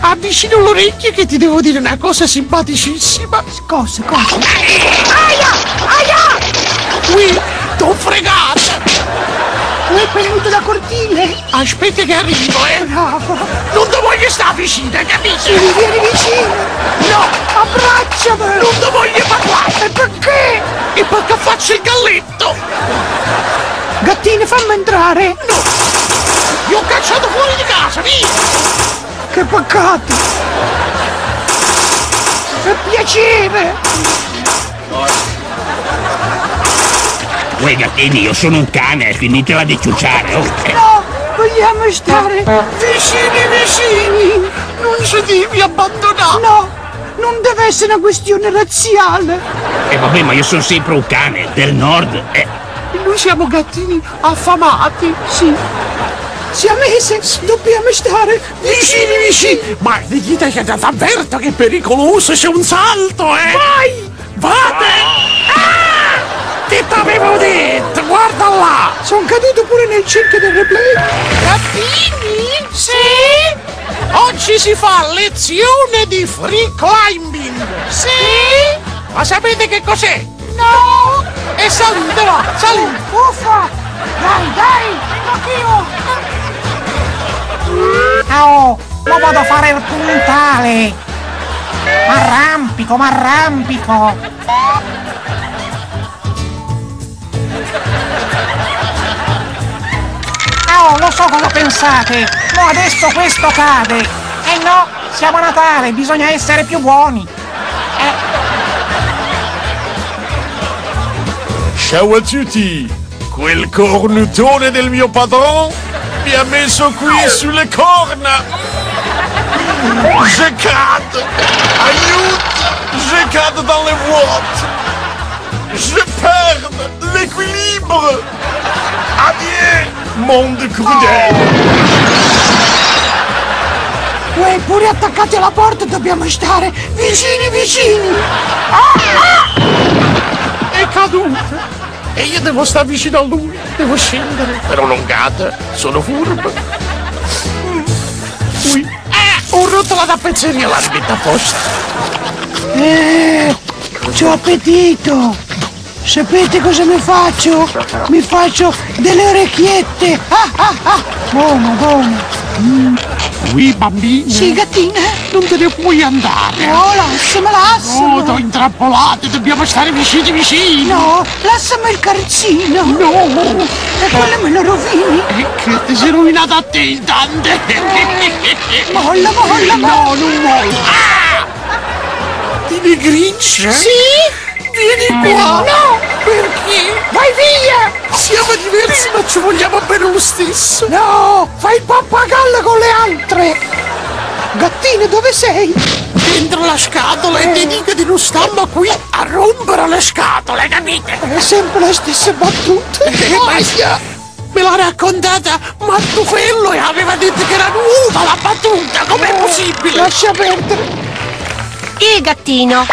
Avvicino l'orecchio che ti devo dire una cosa simpaticissima. Cosa? Aia! Qui, t'ho fregato! Tu hai premuto la cortile? Aspetta che arrivo, Bravo! Non ti voglio stare vicino, capisci? Vieni vicino! No! Abbracciami! Non ti voglio parlare! E perché? E perché faccio il galletto! Gattino, fammi entrare! No! Ti ho cacciato fuori di casa, via! Che peccato! Che piacere! Uè gattini, io sono un cane, finitela di ciucciare, oh. No! Vogliamo stare Vicini! Non ci devi abbandonare! No! Non deve essere una questione razziale! E vabbè, ma io sono sempre un cane, del nord, Noi siamo gattini affamati! Sì! Siamese, dobbiamo stare Vicini! Ma dite che ti avverto che è pericoloso, c'è un salto, Vai! Vate! Che t'avevo detto, guarda là! Sono caduto pure nel cerchio del replay! Gattini? Sì? Oggi si fa lezione di free climbing! Sì? Ma sapete che cos'è? No! E salite, va, salite! Uffa! Dai! Vengo anch'io! Oh! Lo vado a fare il puntale! M'arrampico! Oh, lo so cosa pensate! No, adesso questo cade! Eh no, siamo a Natale, bisogna essere più buoni! Ciao a tutti! Quel cornutone del mio padron mi ha messo qui sulle corna! Je cade! Aiuto! Je cade dans les vuote! Je perds l'équilibre! Adieu, monde crudele! Uè, pure attaccati alla porta dobbiamo stare vicini! È caduto! E io devo stare vicino a lui, devo scendere, però non cade, sono furbo. Ui, ho rotto la tappezzeria, la rimetta a posto. C'ho appetito! Sapete cosa mi faccio? Mi faccio delle orecchiette! Buono! Qui, bambina. Sì, gattina? Non te ne puoi andare. No, lasciami! No, t'ho intrappolato, dobbiamo stare vicini. No, lasciami il calzino! No. E quello me lo rovini! E che ti sei rovinato a te, il tante. Molla! No, non molla. Ti negrince? Sì? Vieni qua. No! Perché? Vai via! Siamo diversi ma ci vogliamo bene lo stesso. No! Fai il pappagallo con le altre! Gattino, dove sei? Dentro la scatola e ti dico di non starmi qui a rompere le scatole, capite? È sempre la stessa battuta! Ma me l'ha raccontata Martufello e aveva detto che era nuova la battuta, com'è possibile? Lascia perdere! Il gattino.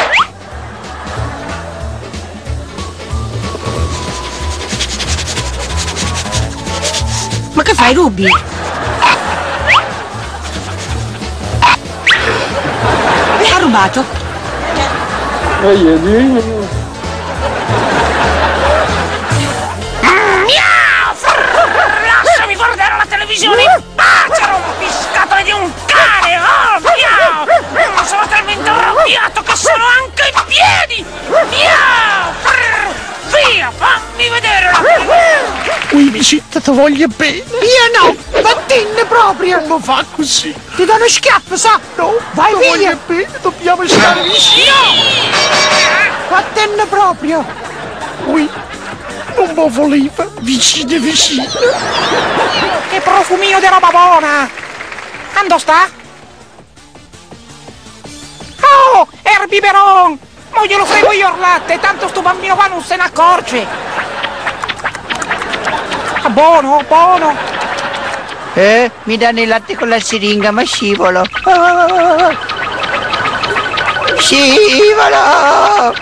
Ma che fai, rubi? Ha rubato? Lasciami guardare la televisione! C'è rompiscatole di un cane! Oh, miau! Sono talmente arrabbiato che sono anche in piedi! Miau! Via! Fammi vedere la televisione! Qui vicino ti voglio bene. Io no! Gattino proprio! Non fa così. Ti do uno schiaffo, sa? No, Vai ti via! voglio bene, dobbiamo stare vicini. Gattino proprio! Qui non mi voleva, vicino. Che profumino di roba buona! Quando sta? Oh! Erbiberon! Ma glielo frego io il latte, tanto sto bambino qua non se ne accorge! Ah, buono! Mi danno il latte con la siringa, ma scivolo! Scivolo!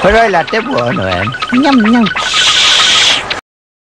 Però il latte è buono, Gnam gnam!